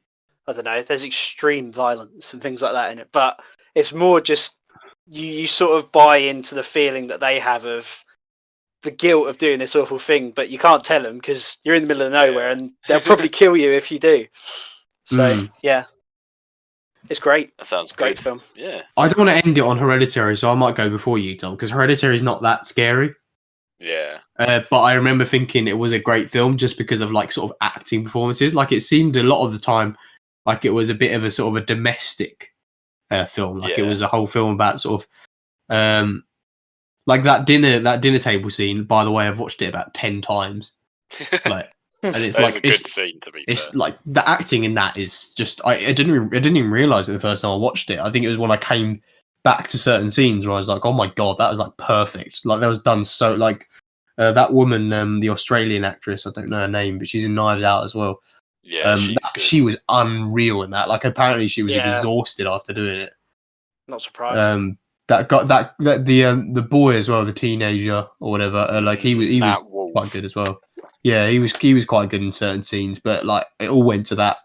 I don't know, there's extreme violence and things like that in it. But it's more just you sort of buy into the feeling that they have of the guilt of doing this awful thing, but you can't tell them because you're in the middle of nowhere and they'll probably kill you if you do. So yeah, it's great. That sounds great good. film. Yeah. I don't want to end it on Hereditary, so I might go before you, Tom, because Hereditary is not that scary. Yeah. But I remember thinking it was a great film just because of like sort of acting performances. Like it seemed a lot of the time like it was a bit of a sort of a domestic film. Like it was a whole film about sort of like that dinner table scene. By the way, I've watched it about 10 times. Like, and it's That like is a good scene to be it's fair. like the acting in that is just I didn't even realize it the first time I watched it. I think it was when I came back to certain scenes where I was like, oh my god, that was like perfect. Like that was done so like that woman, the Australian actress, I don't know her name, but she's in Knives Out as well. Yeah, she was unreal in that. Like apparently she was exhausted after doing it. Not surprised. The boy as well, the teenager or whatever. Like he was quite good as well. Yeah, he was quite good in certain scenes, but like it all went to that.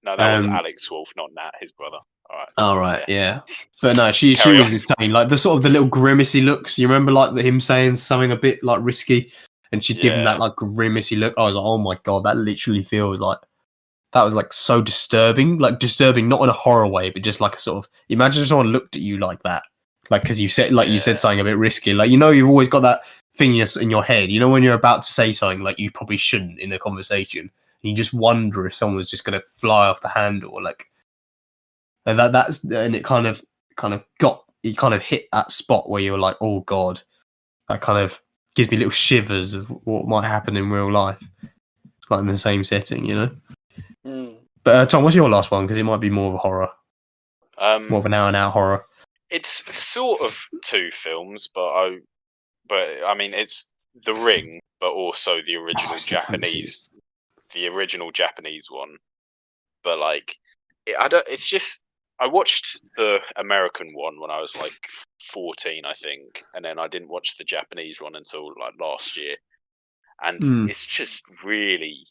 No, that was Alex Wolff, not Nat, his brother. All right. Oh right, yeah. But no, she was insane. Like the sort of the little grimacy looks. You remember like him saying something a bit like risky, and she'd give him that like grimacy look. I was like, oh my god, that literally feels like that was like so disturbing. Like disturbing, not in a horror way, but just like a sort of imagine if someone looked at you like that, like because you said you said something a bit risky. Like you've always got that thing in your head. You know when you're about to say something like you probably shouldn't in a conversation, and you just wonder if someone's just going to fly off the handle, like. And it kind of hit that spot where you're like, oh god, that kind of gives me little shivers of what might happen in real life, like in the same setting, you know. But Tom, what's your last one? Because it might be more of a horror, more of an out-and-out horror. It's sort of two films, but I mean, it's The Ring, but also the original Japanese, one. But like, it's just. I watched the American one when I was like 14, I think, and then I didn't watch the Japanese one until like last year. And it's just really,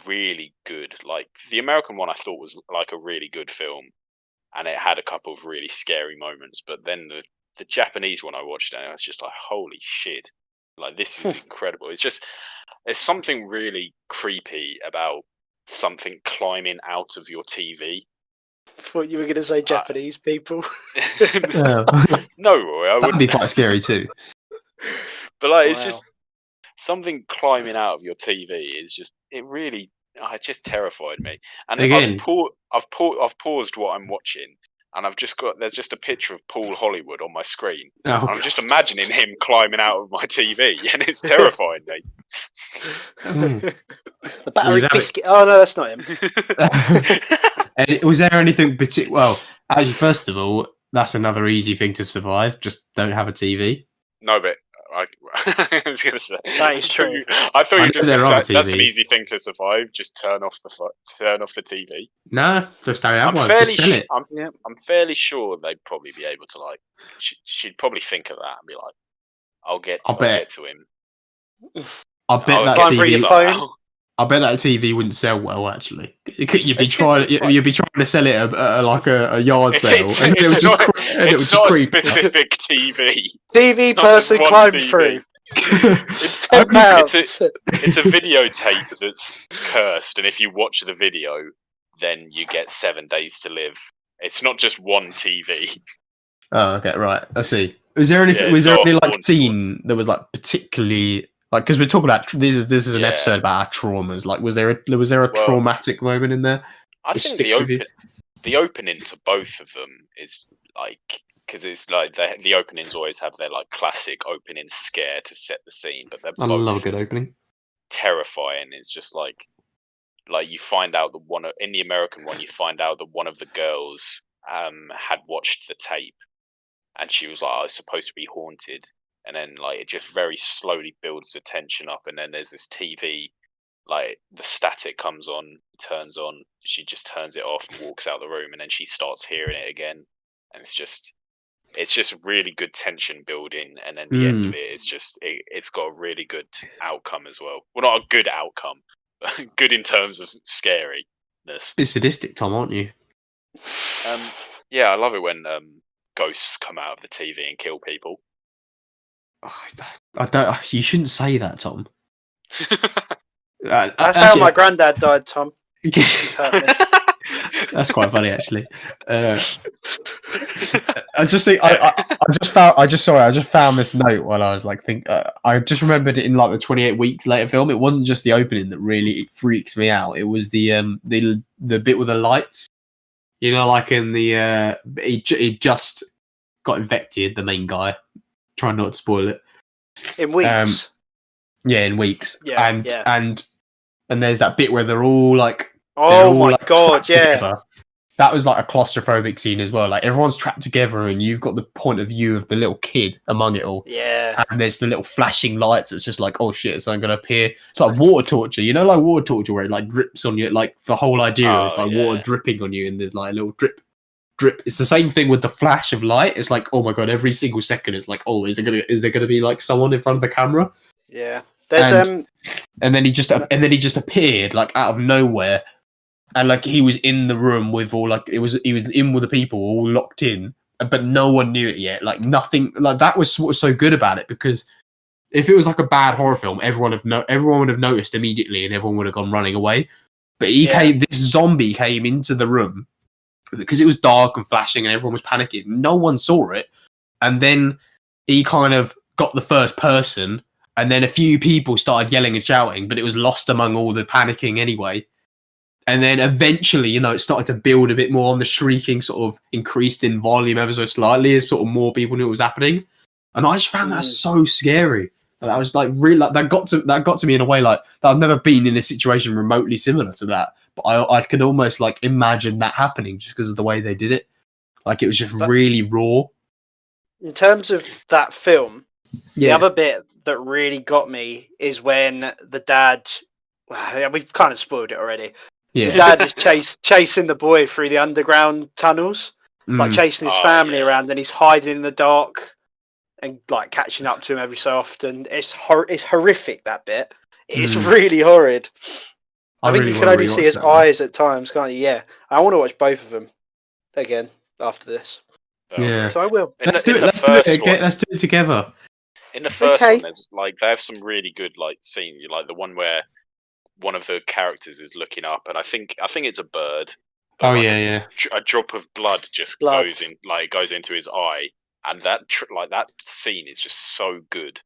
really good. Like the American one, I thought was like a really good film, and it had a couple of really scary moments. But then the Japanese one I watched, and I was just like, holy shit! Like this is incredible. There's something really creepy about something climbing out of your TV. Thought you were going to say Japanese people. No, Roy, I wouldn't. That'd be quite scary too. But like, it's just something climbing out of your TV is just it just terrified me. And again, I've paused what I'm watching, and there's just a picture of Paul Hollywood on my screen. Oh, I'm just imagining him climbing out of my TV, and it's terrifying me. The battery biscuit. Oh no, that's not him. And was there anything particular? Well, actually, first of all, that's another easy thing to survive. Just don't have a TV. No, but I was going to say that is true. I thought you just that's an easy thing to survive. Just turn off the TV. No, just don't have one. Just sell it. I'm fairly sure they'd probably be able to like. She'd probably think of that and be like, "I'll get to him." I bet that TV. I bet that TV wouldn't sell well. Actually, you'd be trying to sell it at like a yard sale, and it's not a specific TV. TV person climbed through. It's £10. It's a videotape that's cursed, and if you watch the video, then you get 7 days to live. It's not just one TV. Oh, okay, right. I see. Was there any like scene that was like particularly? Like, because we're talking about this is an episode about our traumas. Like, was there a traumatic moment in there? I think the opening to both of them is like because it's like the openings always have their like classic opening scare to set the scene, but they're both love a good opening. Terrifying. It's just like you find out that in the American one, you find out that one of the girls had watched the tape, and she was like, "I was supposed to be haunted." And then, like, it just very slowly builds the tension up, and then there's this TV, like the static comes on, turns on, she just turns it off, walks out the room, and then she starts hearing it again, and it's just really good tension building, and then the end of it, it's got a really good outcome as well. Well, not a good outcome, but good in terms of scariness. Bit sadistic, Tom, aren't you? Yeah, I love it when ghosts come out of the TV and kill people. I don't. You shouldn't say that, Tom. That's how my granddad died, Tom. That's quite funny, actually. I just think I just found this note while I was like I just remembered it in like the 28 Weeks Later film. It wasn't just the opening that really freaks me out. It was the bit with the lights. You know, like in the he just got infected. The main guy. Trying not to spoil it. In Weeks. Yeah, in Weeks. Yeah, and there's that bit where they're all like. Oh my god! Yeah, together. That was like a claustrophobic scene as well. Like everyone's trapped together, and you've got the point of view of the little kid among it all. Yeah, and there's the little flashing lights. It's just like, oh shit, something gonna appear. It's like water torture, you know, like water torture where it like drips on you. Like the whole idea is like water dripping on you, and there's like a little drip. It's the same thing with the flash of light. It's like, oh my god, every single second it's like, oh, is there gonna be like someone in front of the camera? Yeah, there's and then he just appeared like out of nowhere. And like he was in the room with all like he was in with the people all locked in, but no one knew it yet. Like nothing like that was what was so good about it, because if it was like a bad horror film, everyone would have noticed immediately and everyone would have gone running away. But this zombie came into the room because it was dark and flashing and everyone was panicking. No one saw it, and then he kind of got the first person, and then a few people started yelling and shouting, but it was lost among all the panicking anyway. And then eventually, you know, it started to build a bit more on the shrieking, sort of increased in volume ever so slightly as sort of more people knew what was happening. And I just found that so scary. That was like really like that got to me in a way like that I've never been in a situation remotely similar to that. But I could almost like imagine that happening just because of the way they did it. Like it was just really raw. In terms of that film, the other bit that really got me is when the dad. We've kind of spoiled it already. Yeah. The dad is chasing the boy through the underground tunnels, like chasing his family around, and he's hiding in the dark and like catching up to him every so often. It's horrific, that bit. It's really horrid. I think you can only see his eyes at times, can't you? Yeah. I want to watch both of them again after this. Yeah. So I will. Let's do it together. In the first one, there's like they have some really good like scene, like the one where one of the characters is looking up, and I think it's a bird. Oh yeah. A drop of blood just goes into his eye, and that scene is just so good.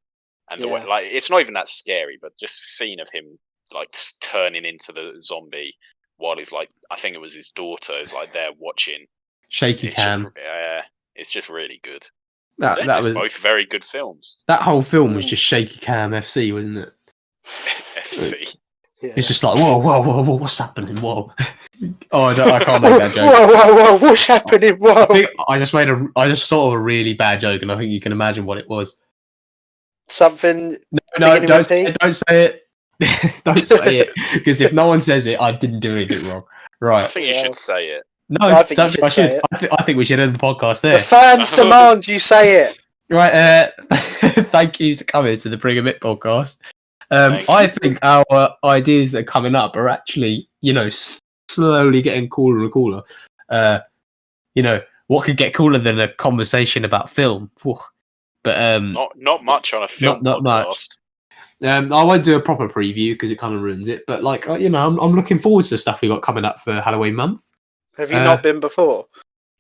And the way, like, it's not even that scary, but just the scene of him like turning into the zombie while he's like, I think it was his daughter is like there watching. Shaky cam. It's just really good. That was both very good films. That whole film was just shaky cam FC, wasn't it? FC. Yeah. It's just like, whoa, what's happening? Whoa. I can't make that joke. Whoa, what's happening? Whoa. I just thought of a really bad joke, and I think you can imagine what it was. Something. No, don't say it. Don't say it, because if no one says it, I didn't do anything wrong. Right. I think you should say it. No, I think you should say it. I think we should end the podcast there. The fans demand you say it. Right. Thank you to coming to the Bring a Bit podcast. I think our ideas that are coming up are actually, you know, slowly getting cooler and cooler. You know, what could get cooler than a conversation about film? But not much on a film. Not much. I won't do a proper preview because it kind of ruins it. But like, you know, I'm looking forward to the stuff we got coming up for Halloween month. Have you not been before?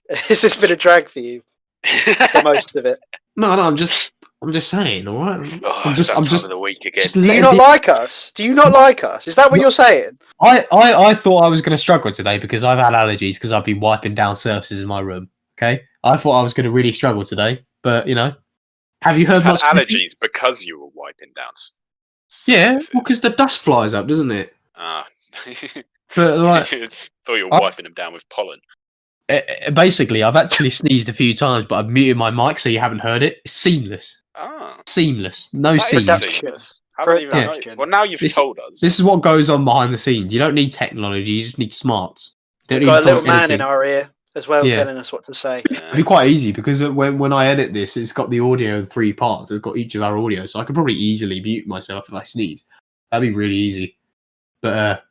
Has this been a drag for you for most of it? No, I'm just saying, all right. I'm just of the week again. Do you not like us? Do you not like us? Is that what you're saying? I thought I was going to struggle today because I've had allergies because I've been wiping down surfaces in my room. Okay, I thought I was going to really struggle today, but you know, have you heard much allergies because you were wiping down? Yeah, well, because the dust flies up, doesn't it? But like, I thought you were wiping them down with pollen. Basically, I've actually sneezed a few times, but I've muted my mic so you haven't heard it. It's seamless. Seamless. No That is scenes. seamless. Haven't even noticed. Well, now you've told us. This is what goes on behind the scenes. You don't need technology. You just need smarts. We've got a little man in our ear as well, telling us what to say. It'd be quite easy because when I edit this, it's got the audio in 3 parts. It's got each of our audio, so I could probably easily mute myself if I sneeze. That'd be really easy. But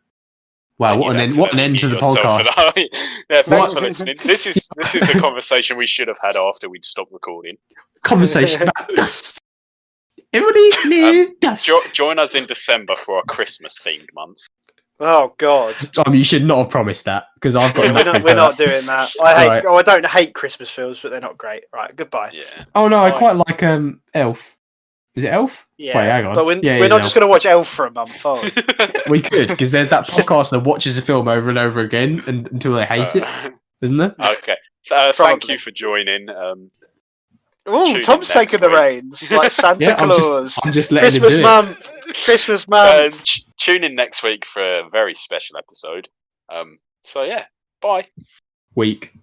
wow, what an end to the podcast. Yeah, thanks for listening. This is a conversation we should have had after we'd stopped recording. Conversation about dust. Everybody near dust. Join us in December for our Christmas themed month. Oh God, Tom, you should not have promised that because I've got. We're not doing that. I don't hate Christmas films, but they're not great. Right, goodbye. Yeah. Oh no, I quite like Elf. Is it Elf? Yeah. Wait, hang on. But we're not just going to watch Elf for a month, are we? We could, because there's that podcast that watches a film over and over again until they hate it, isn't there? Okay. Thank you for joining. Oh, Tom's taking the reins like Santa Claus. I'm just letting Christmas him do month. Christmas month. Tune in next week for a very special episode. So yeah, bye. Week.